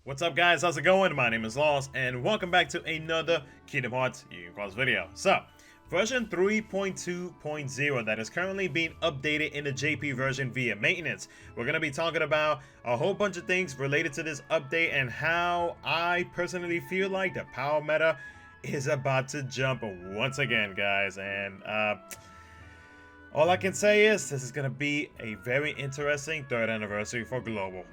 What's up, guys? How's it going? My name is Lost, and welcome back to another Kingdom Hearts Union Cross video. So, version 3.2.0 that is currently being updated in the JP version via maintenance. We're going to be talking about a whole bunch of things related to this update and how I personally feel like the power meta is about to jump once again, guys. And all I can say is this is going to be a very interesting 3rd anniversary for Global.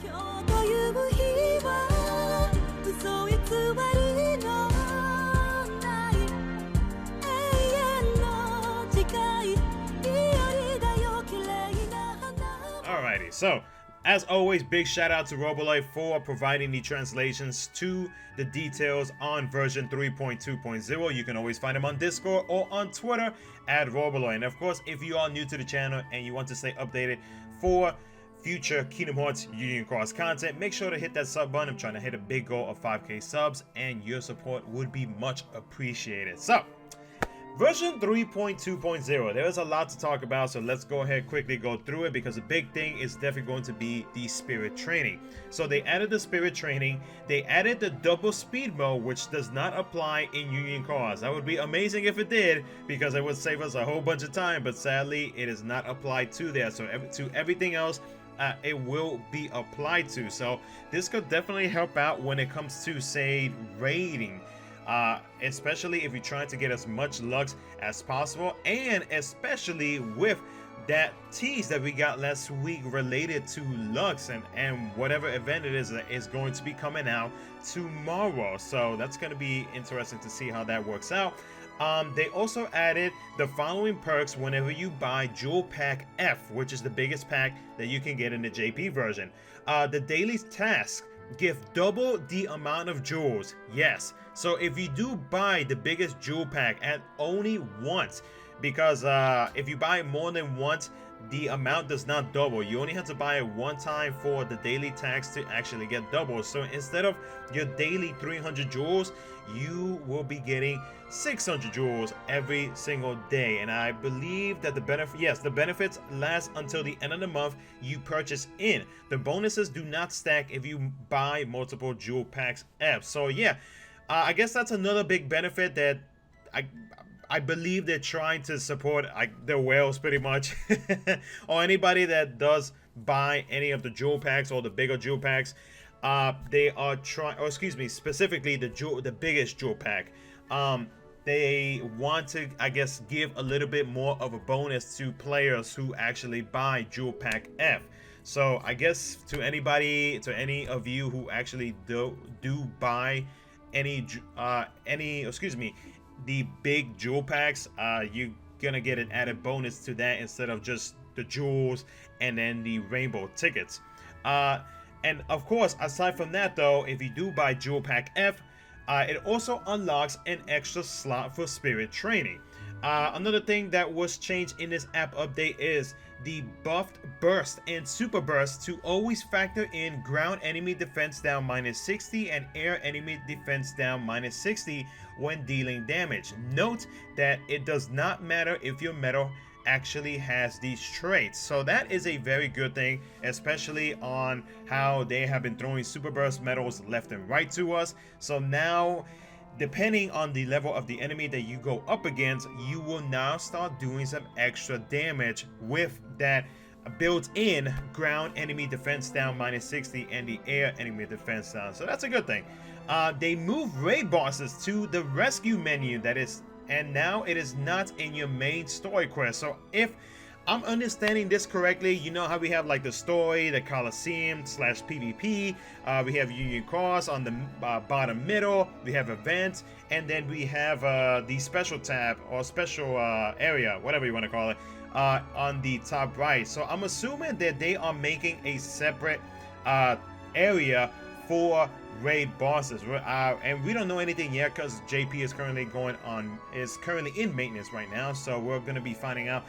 今日という日は嘘偽りのない永遠の誓い日和だよ綺麗な花 Alrighty, so as always, big shout out to Roboloid for providing the translations to the details on version 3.2.0. You can always find them on Discord or on Twitter at Roboloid. And of course, if you are new to the channel and you want to stay updated for future Kingdom Hearts Union Cross content, make sure to hit that sub button. I'm trying to hit a big goal of 5k subs, and your support would be much appreciated. So, version 3.2.0, there is a lot to talk about, so let's go ahead quickly go through it, because the big thing is definitely going to be the spirit training. So they added the spirit training, they added the double speed mode, which does not apply in Union Cross. That would be amazing if it did, because it would save us a whole bunch of time, but sadly it is not applied to there. So to everything else, it will be applied to. So this could definitely help out when it comes to, say, raiding, especially if you're trying to get as much Lux as possible, and especially with that tease that we got last week related to Lux and whatever event it is that is going to be coming out tomorrow. So that's going to be interesting to see how that works out. They also added the following perks whenever you buy Jewel Pack F, which is the biggest pack that you can get in the JP version. The daily tasks give double the amount of jewels. Yes, so if you do buy the biggest jewel pack and only once, because if you buy more than once, the amount does not double. You only have to buy it one time for the daily tax to actually get double. So instead of your daily 300 jewels, you will be getting 600 jewels every single day. And I believe that the benefits last until the end of the month you purchase in. The bonuses do not stack if you buy multiple jewel packs F. So yeah, I guess that's another big benefit that I believe they're trying to support the whales pretty much, or anybody that does buy any of the jewel packs or the bigger jewel packs. They are trying, or excuse me, specifically the biggest jewel pack. They want to, I guess, give a little bit more of a bonus to players who actually buy jewel pack F. So I guess to any of you who actually do buy the big jewel packs, you're gonna get an added bonus to that instead of just the jewels and then the rainbow tickets. And of course, aside from that though, if you do buy Jewel Pack F, it also unlocks an extra slot for spirit training. Another thing that was changed in this app update is the buffed burst and Superburst to always factor in ground enemy defense down -60 and air enemy defense down -60 when dealing damage. Note that it does not matter if your medal actually has these traits, so that is a very good thing, especially on how they have been throwing Superburst medals left and right to us. So now, depending on the level of the enemy that you go up against, you will now start doing some extra damage with that built-in ground enemy defense down -60 and the air enemy defense down. So that's a good thing. They move raid bosses to the rescue menu, and now it is not in your main story quest. So if I'm understanding this correctly, you know how we have like the story, the Coliseum / PvP, we have Union Cross on the bottom middle, we have events, and then we have the special tab or special area, whatever you want to call it, on the top right. So I'm assuming that they are making a separate area for raid bosses, and we don't know anything yet because JP is currently in maintenance right now. So we're going to be finding out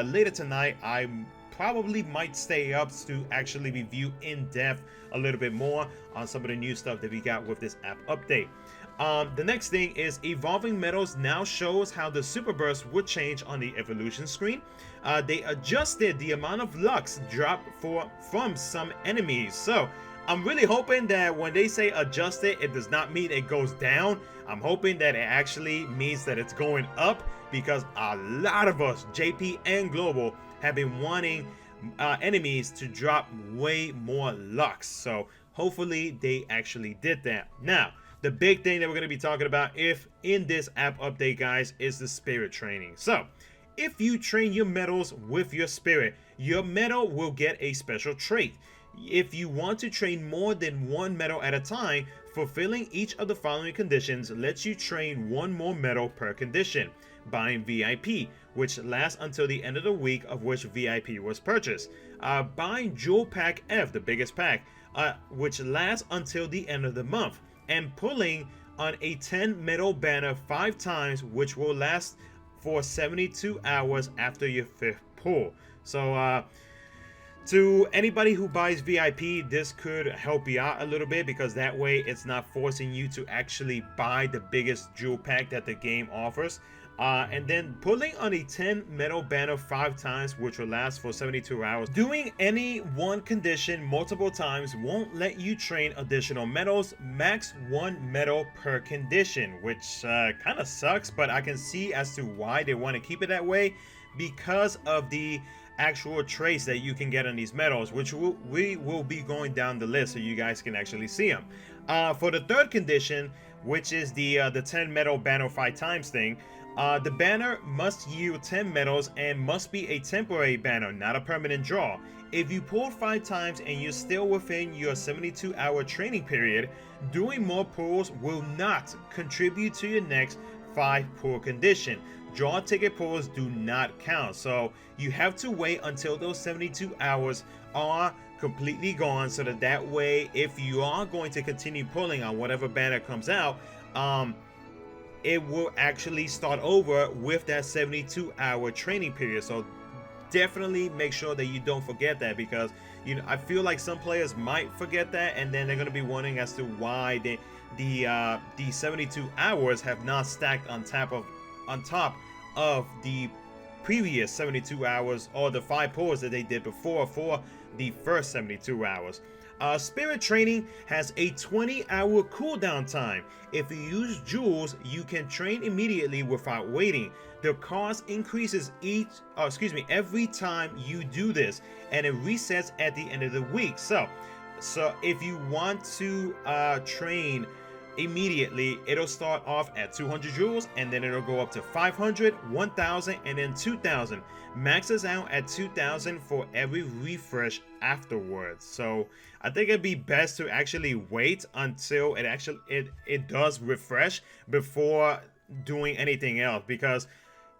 later tonight. I probably might stay up to actually review in depth a little bit more on some of the new stuff that we got with this app update. The next thing is evolving medals now shows how the Superburst would change on the evolution screen. They adjusted the amount of Lux drop from some enemies. So I'm really hoping that when they say adjusted, it does not mean it goes down. I'm hoping that it actually means that it's going up, because a lot of us, JP and Global, have been wanting enemies to drop way more Lux. So hopefully they actually did that. Now, the big thing that we're going to be talking about if in this app update, guys, is the spirit training. So if you train your medals with your spirit, your medal will get a special trait. If you want to train more than one medal at a time, fulfilling each of the following conditions lets you train one more medal per condition. Buying VIP, which lasts until the end of the week of which VIP was purchased. Buying Jewel Pack F, the biggest pack, which lasts until the end of the month. And pulling on a 10 medal banner 5 times, which will last for 72 hours after your 5th pull. So to anybody who buys VIP, this could help you out a little bit, because that way it's not forcing you to actually buy the biggest jewel pack that the game offers. And then pulling on a 10 medal banner 5 times, which will last for 72 hours. Doing any one condition multiple times won't let you train additional medals. Max 1 medal per condition, which kind of sucks, but I can see as to why they want to keep it that way, because of the actual traits that you can get on these medals, which we will be going down the list so you guys can actually see them. For the third condition, which is the 10 medal banner 5 times thing, the banner must yield 10 medals and must be a temporary banner, not a permanent draw. If you pull 5 times and you're still within your 72-hour training period, doing more pulls will not contribute to your next 5 pull condition. Draw ticket pulls do not count, so you have to wait until those 72 hours are completely gone, so that way if you are going to continue pulling on whatever banner comes out, it will actually start over with that 72-hour training period. So definitely make sure that you don't forget that, because I feel like some players might forget that, and then they're going to be wondering as to why the 72 hours have not stacked on top of the previous 72 hours or the 5 pulls that they did before for the first 72 hours. Spirit training has a 20-hour cooldown time. If you use jewels, you can train immediately without waiting. The cost increases every time you do this, and it resets at the end of the week. So if you want to train immediately, it'll start off at 200 jewels, and then it'll go up to 500, 1000, and then 2000. Maxes out at 2000 for every refresh afterwards. So I think it'd be best to actually wait until it does refresh before doing anything else, because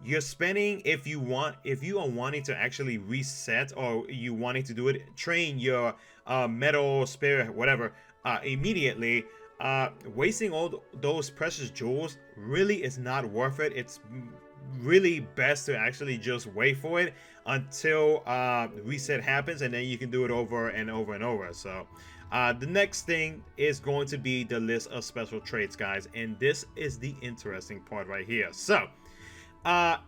you're spending, if you are wanting to actually reset, or you wanting to do it, train your metal, spirit, whatever, immediately, wasting all those precious jewels really is not worth it. It's really best to actually just wait for it until reset happens, and then you can do it over and over and over. So the next thing is going to be the list of special traits, guys, and this is the interesting part right here. So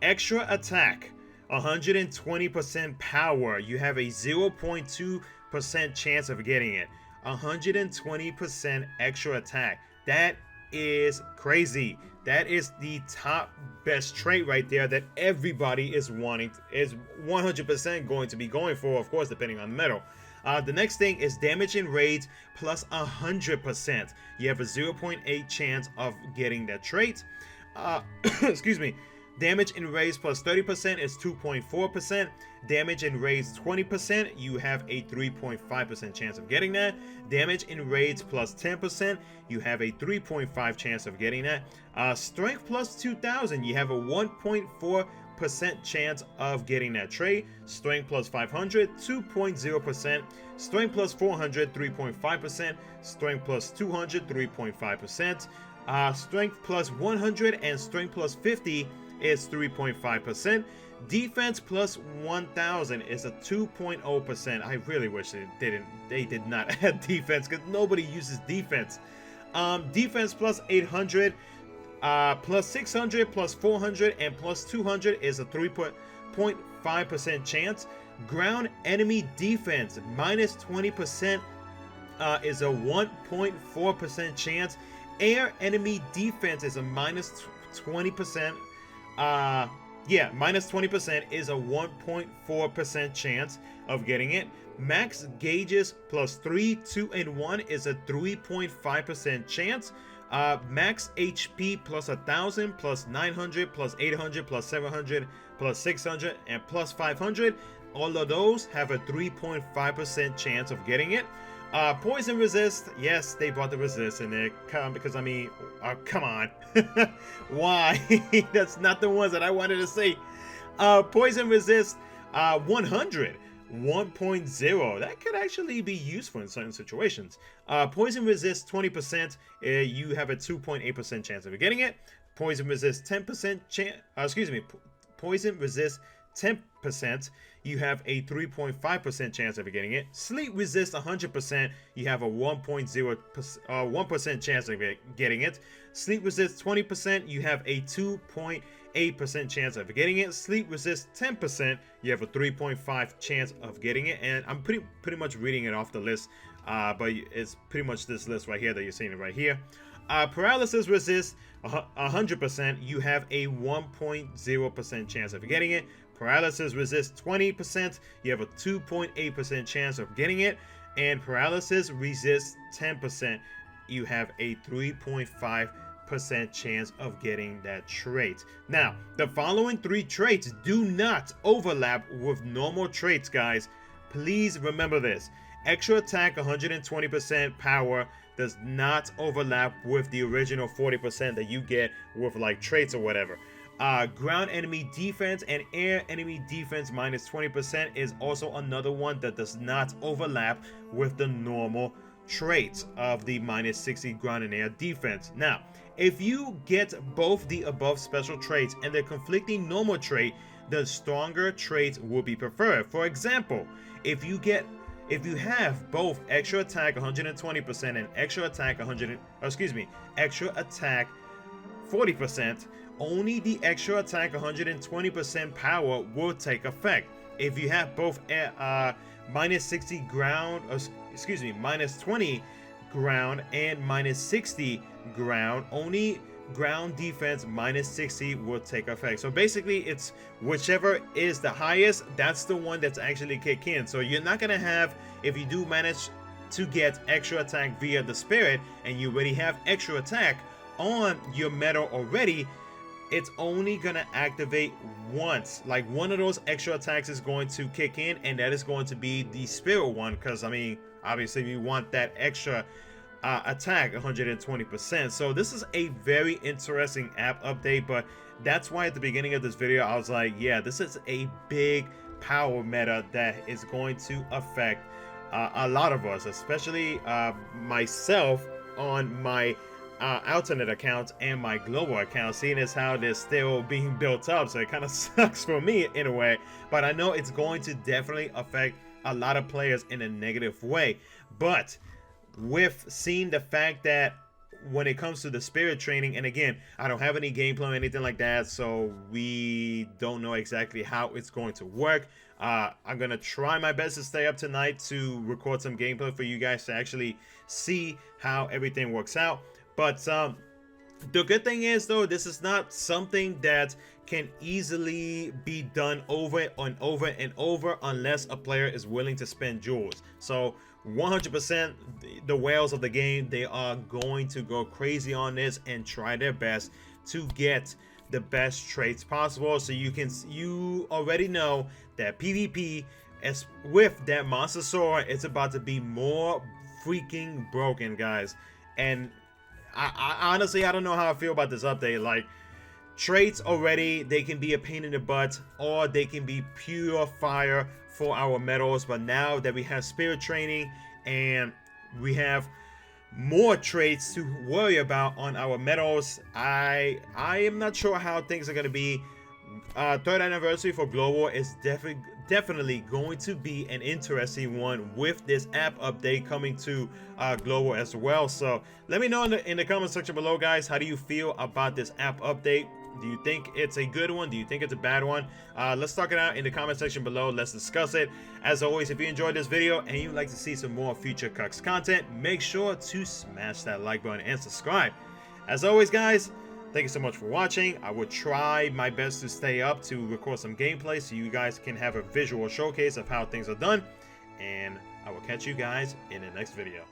extra attack, 120% power, you have a 0.2% chance of getting it. 120% extra attack. That is crazy. That is the top best trait right there that everybody is 100% going to be going for, of course, depending on the medal. The next thing is damage and raids plus 100%. You have a 0.8 chance of getting that trait. Excuse me. Damage and raids plus 30% is 2.4%. Damage and raids 20%, you have a 3.5% chance of getting that. Damage and raids plus 10%, you have a 3.5% chance of getting that. Strength plus 2000, you have a 1.4% chance of getting that trait. Strength plus 500, 2.0%. Strength plus 400, 3.5%. Strength plus 200, 3.5%. Strength plus 100 and strength plus 50 is 3.5%. Defense plus 1000 is a 2.0%. I really wish they did not add defense, because nobody uses defense. Defense plus 800, plus 600, plus 400, and plus 200 is a 3.5% chance. Ground enemy defense minus 20%. is a 1.4% chance. Air enemy defense is a minus 20%. Yeah, minus 20% is a 1.4% chance of getting it. Max gauges plus 3, 2, and 1 is a 3.5% chance. Max HP plus 1,000 plus 900 plus 800 plus 700 plus 600 and plus 500. All of those have a 3.5% chance of getting it. Poison resist, yes, they brought the resist in there because I mean, come on. Why? That's not the ones that I wanted to say. Poison resist 100. 1.0, that could actually be useful in certain situations. Poison resist 20%, you have a 2.8% chance of getting it. Poison resist 10% chance, poison resist 10%, you have a 3.5% chance of getting it. Sleep resist 100%, you have a 1% chance of getting it. Sleep resist 20%, you have a 2.8% chance of getting it. Sleep resist 10%, you have a 3.5 chance of getting it. And I'm pretty much reading it off the list, but it's pretty much this list right here that you're seeing it right here. Paralysis resist 100%, you have a 1.0% chance of getting it. Paralysis resist 20%, you have a 2.8% chance of getting it. And paralysis resist 10%, you have a 3.5% chance of getting that trait. Now, the following 3 traits do not overlap with normal traits, guys. Please remember this. Extra attack 120% power does not overlap with the original 40% that you get with like traits or whatever. Ground enemy defense and air enemy defense minus 20% is also another one that does not overlap with the normal traits of the minus 60 ground and air defense. Now, if you get both the above special traits and the conflicting normal trait, the stronger trait will be preferred. For example, if you have both extra attack 120% and extra attack extra attack 40%, only the extra attack 120% power will take effect. If you have both minus 60 ground, minus 20 ground and minus 60 ground, only ground defense minus 60 will take effect. So basically it's whichever is the highest, that's the one that's actually kick in. So you're not gonna have, if you do manage to get extra attack via the spirit and you already have extra attack on your medal already, it's only gonna activate once. Like one of those extra attacks is going to kick in, and that is going to be the spirit one, because I mean obviously we want that extra attack 120%. So this is a very interesting app update, but that's why at the beginning of this video I was like, yeah, this is a big power meta that is going to affect a lot of us, especially myself on my alternate accounts and my global account, seeing as how they're still being built up. So it kind of sucks for me in a way, but I know it's going to definitely affect a lot of players in a negative way. But with seeing the fact that when it comes to the spirit training, and again, I don't have any gameplay or anything like that, so we don't know exactly how it's going to work. I'm gonna try my best to stay up tonight to record some gameplay for you guys to actually see how everything works out. But the good thing is, though, this is not something that can easily be done over and over and over unless a player is willing to spend jewels. So 100% the whales of the game, they are going to go crazy on this and try their best to get the best traits possible. So you already know that PvP, as with that monster sword, it's about to be more freaking broken, guys. And I honestly, I don't know how I feel about this update. Like, traits already, they can be a pain in the butt, or they can be pure fire for our medals. But now that we have spirit training and we have more traits to worry about on our medals, I am not sure how things are going to be. Third anniversary for global is definitely going to be an interesting one with this app update coming to global as well. So let me know in the comment section below, guys, how do you feel about this app update? Do you think it's a good one? Do you think it's a bad one? Let's talk it out in the comment section below. Let's discuss it. As always, if you enjoyed this video and you'd like to see some more future KHUx content, make sure to smash that like button and subscribe. As always, guys, thank you so much for watching. I will try my best to stay up to record some gameplay so you guys can have a visual showcase of how things are done. And I will catch you guys in the next video.